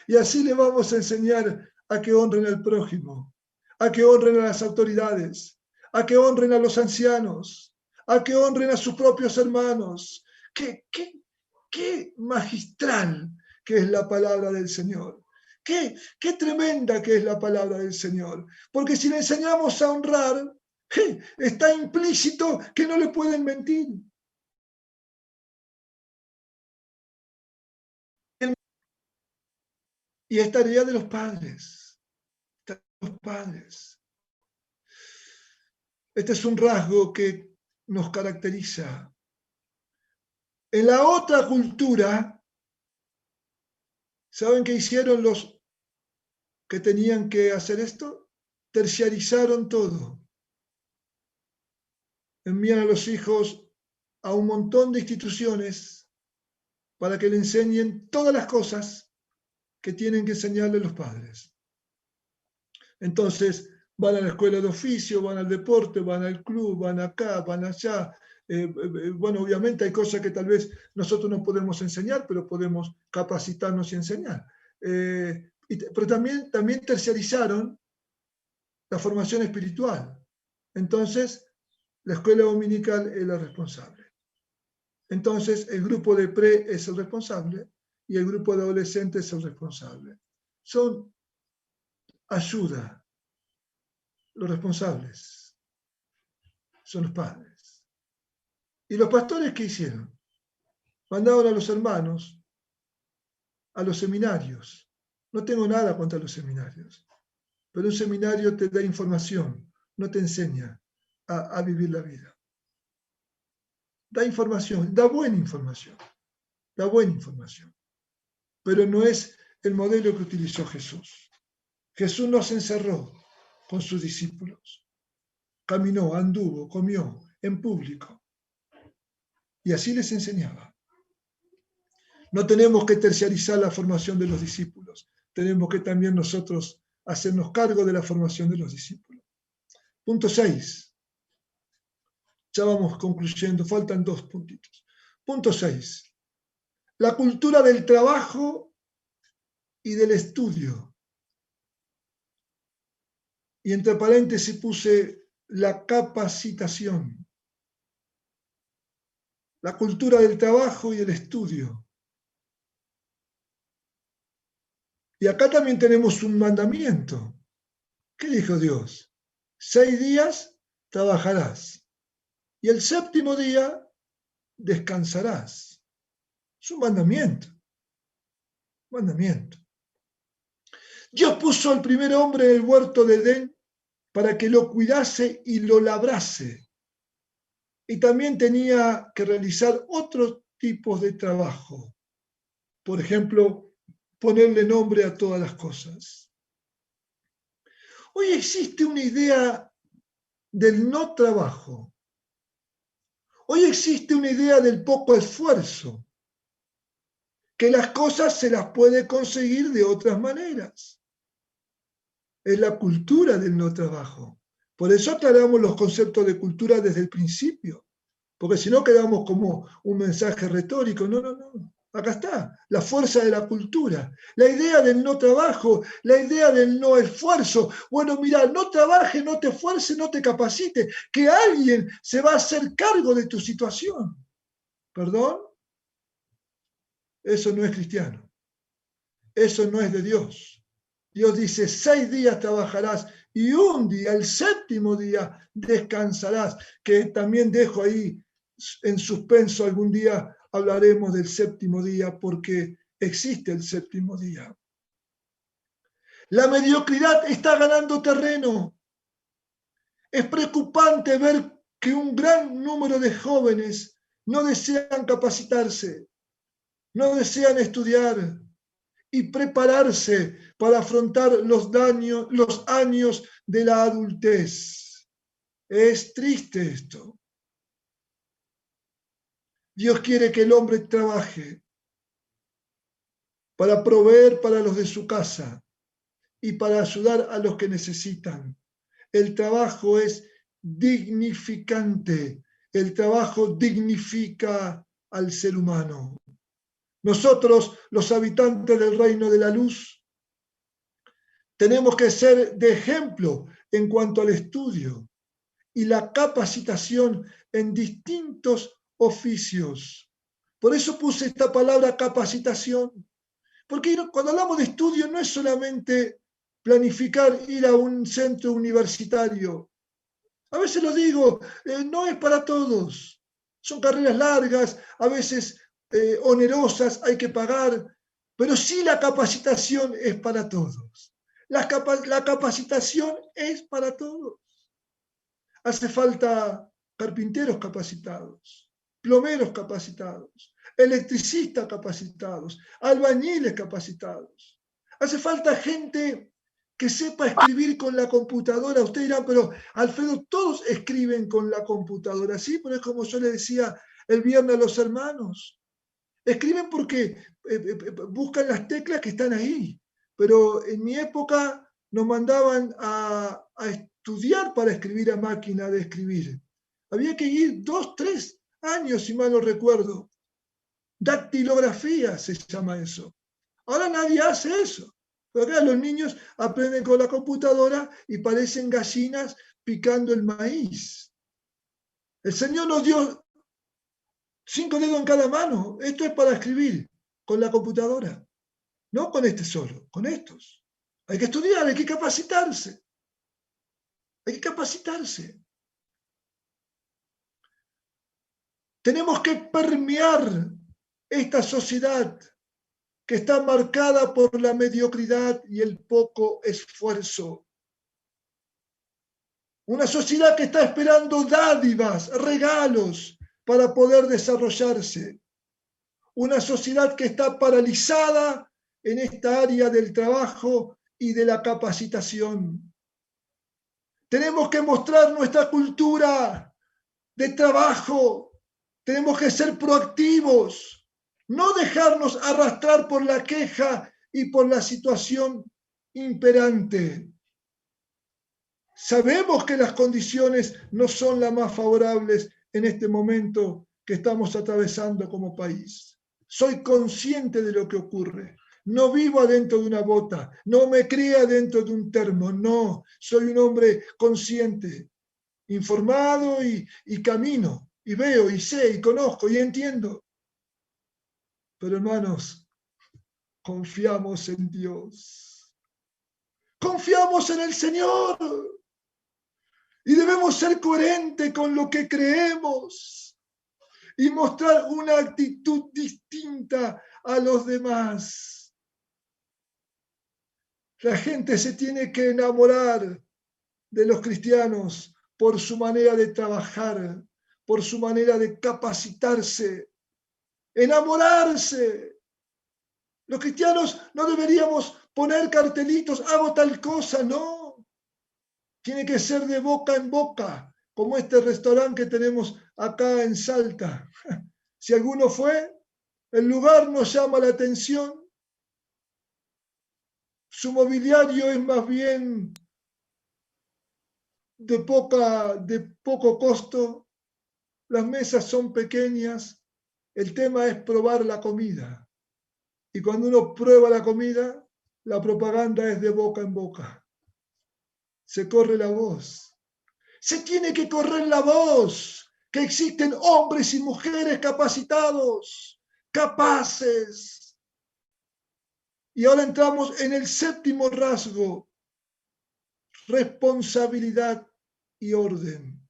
Y así le vamos a enseñar a que honren al prójimo, a que honren a las autoridades, a que honren a los ancianos, a que honren a sus propios hermanos. Qué magistral que es la palabra del Señor. Qué tremenda que es la palabra del Señor. Porque si le enseñamos a honrar, está implícito que no le pueden mentir. Y es tarea de los padres. Los padres. Este es un rasgo que nos caracteriza. En la otra cultura, ¿saben qué hicieron los que tenían que hacer esto? Terciarizaron todo. Envían a los hijos a un montón de instituciones para que le enseñen todas las cosas que tienen que enseñarle los padres. Entonces, van a la escuela de oficio, van al deporte, van al club, van acá, van allá. Bueno, obviamente hay cosas que tal vez nosotros no podemos enseñar, pero podemos capacitarnos y enseñar. Pero también terciarizaron la formación espiritual. Entonces, la escuela dominical es la responsable. Entonces, el grupo de pre es el responsable y el grupo de adolescentes es el responsable. Son ayuda. Los responsables son los padres. ¿Y los pastores qué hicieron? Mandaron a los hermanos a los seminarios. No tengo nada contra los seminarios, pero un seminario te da información, no te enseña a vivir la vida. Da información, da buena información, pero no es el modelo que utilizó Jesús. Jesús no se encerró con sus discípulos. Caminó, anduvo, comió en público. Y así les enseñaba. No tenemos que terciarizar la formación de los discípulos. Tenemos que también nosotros hacernos cargo de la formación de los discípulos. Punto 6. Ya vamos concluyendo, faltan 2 puntitos. Punto 6. La cultura del trabajo y del estudio. Y entre paréntesis puse la capacitación. La cultura del trabajo y el estudio. Y acá también tenemos un mandamiento. ¿Qué dijo Dios? 6 días trabajarás y el 7º día descansarás. Es un mandamiento. Mandamiento. Dios puso al primer hombre en el huerto de Edén para que lo cuidase y lo labrase. Y también tenía que realizar otros tipos de trabajo. Por ejemplo, ponerle nombre a todas las cosas. Hoy existe una idea del no trabajo. Hoy existe una idea del poco esfuerzo, que las cosas se las puede conseguir de otras maneras. Es la cultura del no trabajo. Por eso aclaramos los conceptos de cultura desde el principio, porque si no quedamos como un mensaje retórico. No. Acá está, la fuerza de la cultura, la idea del no trabajo, la idea del no esfuerzo. Bueno, mira, no trabaje, no te esfuerce, no te capacite, que alguien se va a hacer cargo de tu situación. ¿Perdón? Eso no es cristiano. Eso no es de Dios. Dios dice, 6 días trabajarás y un día, el 7º día, descansarás. Que también dejo ahí en suspenso, algún día hablaremos del 7º día porque existe el 7º día. La mediocridad está ganando terreno. Es preocupante ver que un gran número de jóvenes no desean capacitarse, no desean estudiar y prepararse para afrontar los años de la adultez. Es triste esto. Dios quiere que el hombre trabaje para proveer para los de su casa y para ayudar a los que necesitan. El trabajo es dignificante. El trabajo dignifica al ser humano. Nosotros, los habitantes del reino de la luz, tenemos que ser de ejemplo en cuanto al estudio y la capacitación en distintos oficios. Por eso puse esta palabra capacitación, porque cuando hablamos de estudio no es solamente planificar ir a un centro universitario. A veces lo digo, no es para todos. Son carreras largas, a veces onerosas, hay que pagar, pero sí la capacitación es para todos. La capacitación es para todos. Hace falta carpinteros capacitados, plomeros capacitados, electricistas capacitados, albañiles capacitados. Hace falta gente que sepa escribir con la computadora. Usted dirá, pero Alfredo, todos escriben con la computadora. Sí, pero es como yo le decía el viernes a los hermanos. Escriben porque buscan las teclas que están ahí. Pero en mi época nos mandaban a estudiar para escribir a máquina de escribir. Había que ir 2, 3 años, si mal no recuerdo. Dactilografía se llama eso. Ahora nadie hace eso. Pero acá los niños aprenden con la computadora y parecen gallinas picando el maíz. El Señor nos dio 5 dedos en cada mano. Esto es para escribir con la computadora. No con este solo, con estos. Hay que estudiar, hay que capacitarse. Hay que capacitarse. Tenemos que permear esta sociedad que está marcada por la mediocridad y el poco esfuerzo. Una sociedad que está esperando dádivas, regalos para poder desarrollarse. Una sociedad que está paralizada en esta área del trabajo y de la capacitación. Tenemos que mostrar nuestra cultura de trabajo. Tenemos que ser proactivos, no dejarnos arrastrar por la queja y por la situación imperante. Sabemos que las condiciones no son las más favorables en este momento que estamos atravesando como país. Soy consciente de lo que ocurre. No vivo adentro de una bota, no me crié adentro de un termo, no. Soy un hombre consciente, informado y camino, y veo, y sé, y conozco, y entiendo. Pero hermanos, confiamos en Dios. Confiamos en el Señor. Y debemos ser coherentes con lo que creemos y mostrar una actitud distinta a los demás. La gente se tiene que enamorar de los cristianos por su manera de trabajar, por su manera de capacitarse, enamorarse. Los cristianos no deberíamos poner cartelitos, hago tal cosa, no. Tiene que ser de boca en boca, como este restaurante que tenemos acá en Salta. Si alguno fue, el lugar nos llama la atención. Su mobiliario es más bien de poco costo. Las mesas son pequeñas. El tema es probar la comida. Y cuando uno prueba la comida, la propaganda es de boca en boca. Se corre la voz. Se tiene que correr la voz, que existen hombres y mujeres capacitados, capaces. Y ahora entramos en el séptimo rasgo, responsabilidad y orden.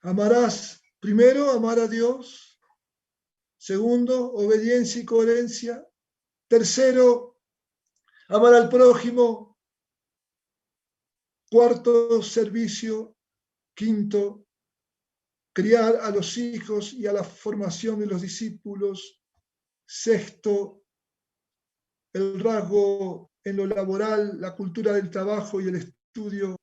Amarás, primero, amar a Dios. Segundo, obediencia y coherencia. Tercero, amar al prójimo. Cuarto, servicio. Quinto, criar a los hijos y a la formación de los discípulos. Sexto, el rasgo en lo laboral, la cultura del trabajo y el estudio.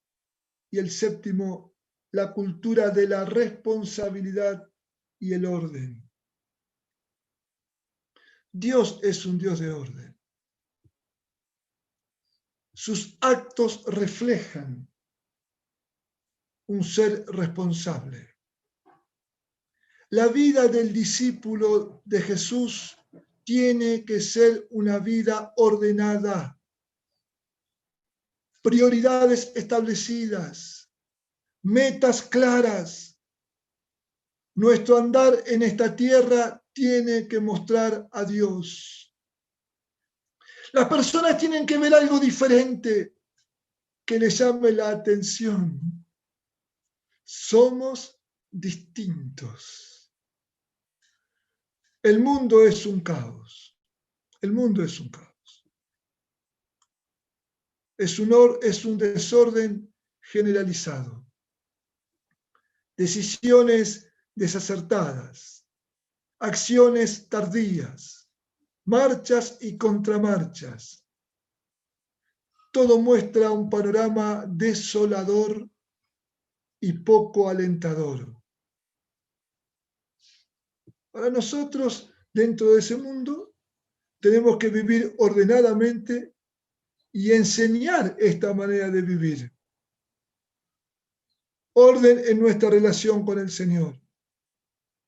Y el séptimo, la cultura de la responsabilidad y el orden. Dios es un Dios de orden. Sus actos reflejan un ser responsable. La vida del discípulo de Jesús tiene que ser una vida ordenada, prioridades establecidas, metas claras. Nuestro andar en esta tierra tiene que mostrar a Dios. Las personas tienen que ver algo diferente que les llame la atención. Somos distintos. El mundo es un caos. El mundo es un caos. Es un desorden generalizado, decisiones desacertadas, acciones tardías, marchas y contramarchas. Todo muestra un panorama desolador y poco alentador. Para nosotros, dentro de ese mundo, tenemos que vivir ordenadamente y enseñar esta manera de vivir. Orden en nuestra relación con el Señor.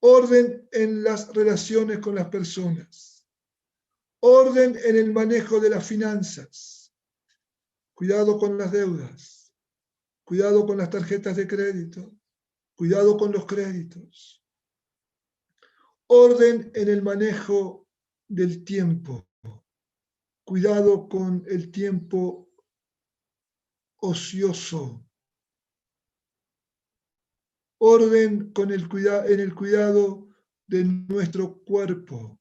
Orden en las relaciones con las personas. Orden en el manejo de las finanzas. Cuidado con las deudas. Cuidado con las tarjetas de crédito. Cuidado con los créditos. Orden en el manejo del tiempo. Cuidado con el tiempo ocioso. Orden con en el cuidado de nuestro cuerpo.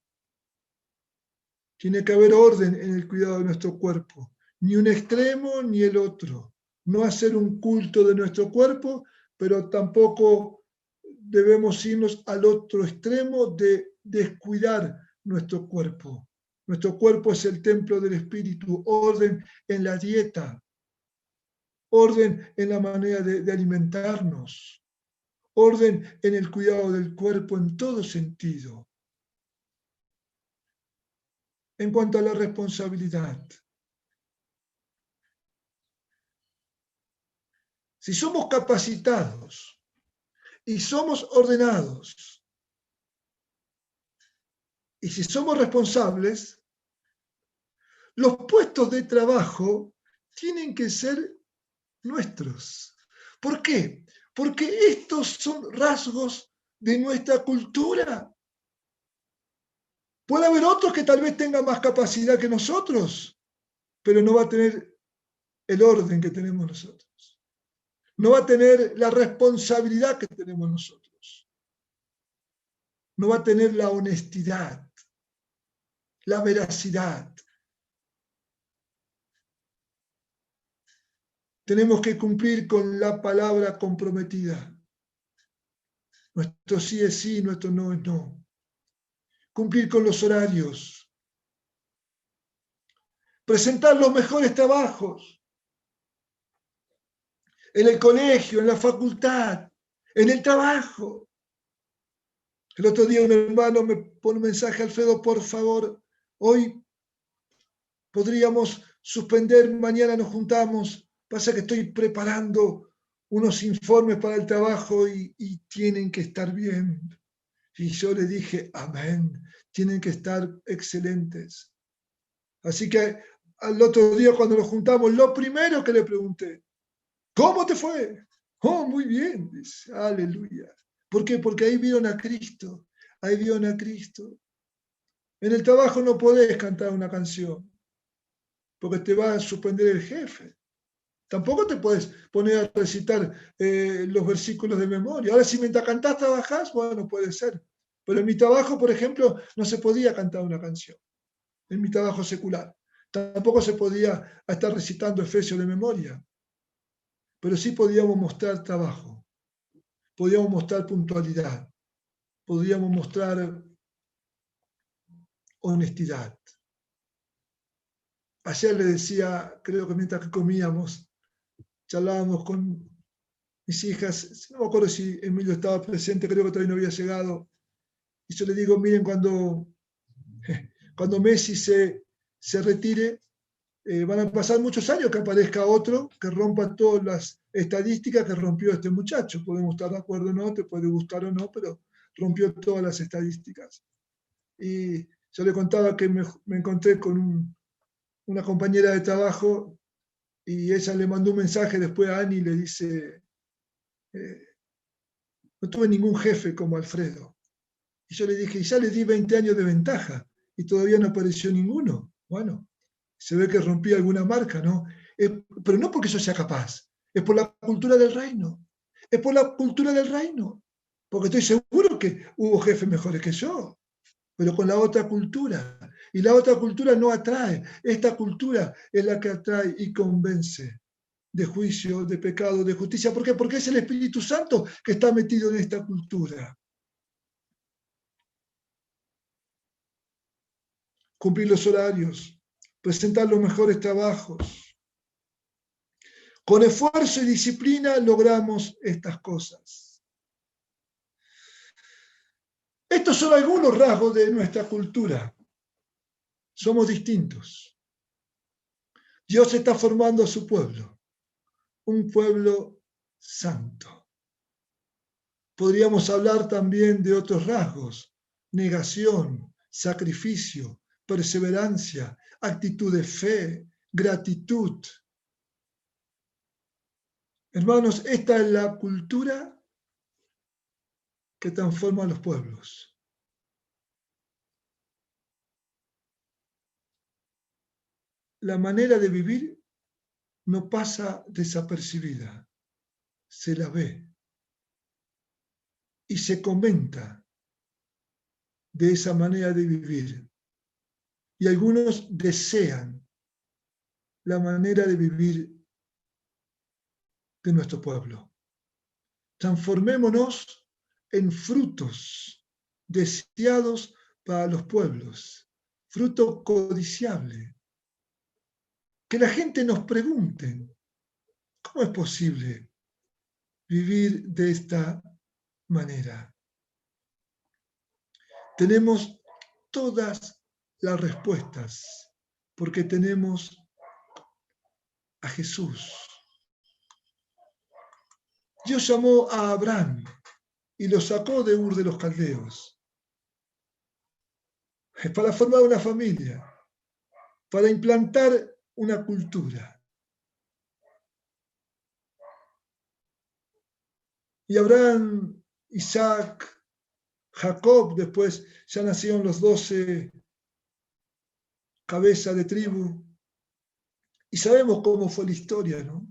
Tiene que haber orden en el cuidado de nuestro cuerpo. Ni un extremo ni el otro. No hacer un culto de nuestro cuerpo, pero tampoco debemos irnos al otro extremo de descuidar nuestro cuerpo. Nuestro cuerpo es el templo del Espíritu. Orden en la dieta. Orden en la manera de alimentarnos. Orden en el cuidado del cuerpo en todo sentido. En cuanto a la responsabilidad, si somos capacitados y somos ordenados, y si somos responsables, los puestos de trabajo tienen que ser nuestros. ¿Por qué? Porque estos son rasgos de nuestra cultura. Puede haber otros que tal vez tengan más capacidad que nosotros, pero no va a tener el orden que tenemos nosotros. No va a tener la responsabilidad que tenemos nosotros. No va a tener la honestidad, la veracidad. Tenemos que cumplir con la palabra comprometida. Nuestro sí es sí, nuestro no es no. Cumplir con los horarios. Presentar los mejores trabajos. En el colegio, en la facultad, en el trabajo. El otro día un hermano me pone un mensaje: Alfredo, por favor, hoy podríamos suspender, mañana nos juntamos. Pasa que estoy preparando unos informes para el trabajo y tienen que estar bien. Y yo le dije, amén, tienen que estar excelentes. Así que al otro día cuando nos juntamos, lo primero que le pregunté, ¿cómo te fue? Oh, muy bien, dice, aleluya. ¿Por qué? Porque ahí vieron a Cristo, ahí vieron a Cristo. En el trabajo no podés cantar una canción, porque te va a suspender el jefe. Tampoco te puedes poner a recitar los versículos de memoria. Ahora, si mientras cantás trabajás, bueno, puede ser. Pero en mi trabajo, por ejemplo, no se podía cantar una canción. En mi trabajo secular. Tampoco se podía estar recitando Efesios de memoria. Pero sí podíamos mostrar trabajo. Podíamos mostrar puntualidad. Podíamos mostrar honestidad. Ayer le decía, creo que mientras que comíamos, charlábamos con mis hijas, no me acuerdo si Emilio estaba presente, creo que todavía no había llegado, y yo le digo, miren, cuando Messi se retire, van a pasar muchos años que aparezca otro que rompa todas las estadísticas que rompió este muchacho. Podemos estar de acuerdo o no, te puede gustar o no, pero rompió todas las estadísticas. Y yo le contaba que me encontré con una compañera de trabajo y ella le mandó un mensaje después a Ani y le dice, no tuve ningún jefe como Alfredo. Y yo le dije, y ya le di 20 años de ventaja y todavía no apareció ninguno. Bueno, se ve que rompí alguna marca, ¿no? Pero no porque yo sea capaz, es por la cultura del reino. Es por la cultura del reino. Porque estoy seguro que hubo jefes mejores que yo, pero con la otra cultura. Y la otra cultura no atrae. Esta cultura es la que atrae y convence. de juicio, de pecado, de justicia. ¿Por qué? Porque es el Espíritu Santo que está metido en esta cultura. Cumplir los horarios, presentar los mejores trabajos. Con esfuerzo y disciplina logramos estas cosas. Estos son algunos rasgos de nuestra cultura. Somos distintos. Dios está formando a su pueblo, un pueblo santo. Podríamos hablar también de otros rasgos: negación, sacrificio, perseverancia, actitud de fe, gratitud. Hermanos, esta es la cultura que transforma a los pueblos. La manera de vivir no pasa desapercibida, se la ve y se comenta de esa manera de vivir. Y algunos desean la manera de vivir de nuestro pueblo. Transformémonos en frutos deseados para los pueblos, fruto codiciable. Que la gente nos pregunte, ¿cómo es posible vivir de esta manera? Tenemos todas las respuestas porque tenemos a Jesús. Dios llamó a Abraham y lo sacó de Ur de los Caldeos para formar una familia, para implantar una cultura. Y Abraham, Isaac, Jacob, después ya nacieron los 12 cabezas de tribu. Y sabemos cómo fue la historia, ¿no?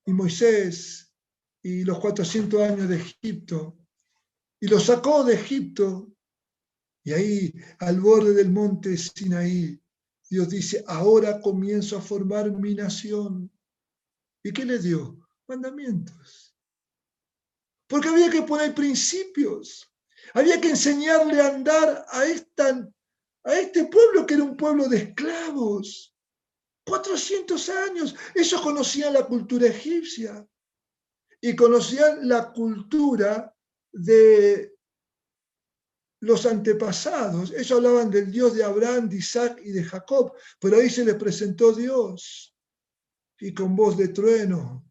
Y Moisés, y los 400 años de Egipto, y lo sacó de Egipto, y ahí, al borde del monte Sinaí, Dios dice: ahora comienzo a formar mi nación. ¿Y qué le dio? Mandamientos. Porque había que poner principios, había que enseñarle a andar a este pueblo que era un pueblo de esclavos. 400 años, ellos conocían la cultura egipcia y conocían la cultura de los antepasados. Ellos hablaban del Dios de Abraham, de Isaac y de Jacob, pero ahí se les presentó Dios y con voz de trueno.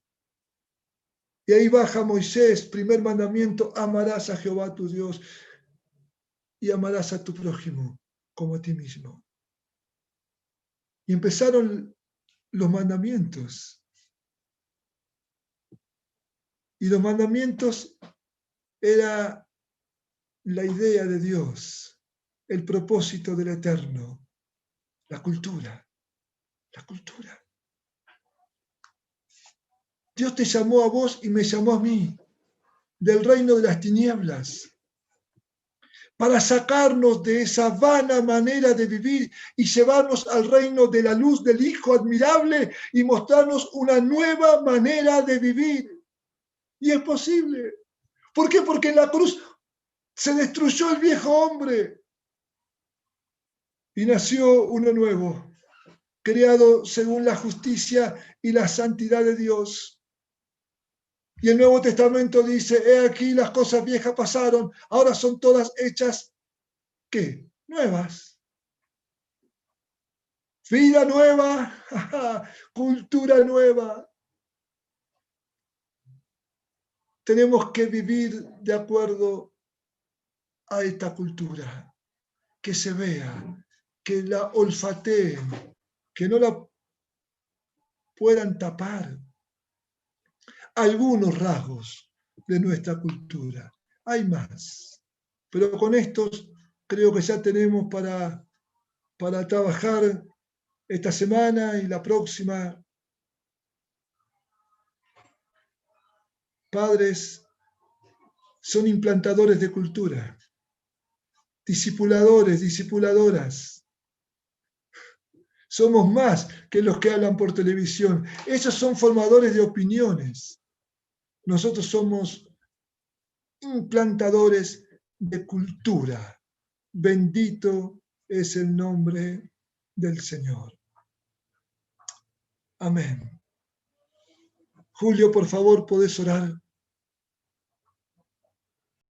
Y ahí baja Moisés, primer mandamiento: amarás a Jehová tu Dios y amarás a tu prójimo como a ti mismo. Y empezaron los mandamientos. Y los mandamientos era la idea de Dios, el propósito del Eterno, la cultura, la cultura. Dios te llamó a vos y me llamó a mí del reino de las tinieblas para sacarnos de esa vana manera de vivir y llevarnos al reino de la luz del Hijo admirable y mostrarnos una nueva manera de vivir. Y es posible. ¿Por qué? Porque en la cruz se destruyó el viejo hombre y nació uno nuevo, creado según la justicia y la santidad de Dios. Y el Nuevo Testamento dice: he aquí, las cosas viejas pasaron, ahora son todas hechas, ¿qué? Nuevas. Vida nueva, cultura nueva. Tenemos que vivir de acuerdo a esta cultura, que se vea, que la olfateen, que no la puedan tapar. Algunos rasgos de nuestra cultura. Hay más, pero con estos creo que ya tenemos para trabajar esta semana y la próxima. Padres son implantadores de cultura, discipuladores, discipuladoras. Somos más que los que hablan por televisión. Ellos son formadores de opiniones. Nosotros somos implantadores de cultura. Bendito es el nombre del Señor. Amén. Julio, por favor, podés orar.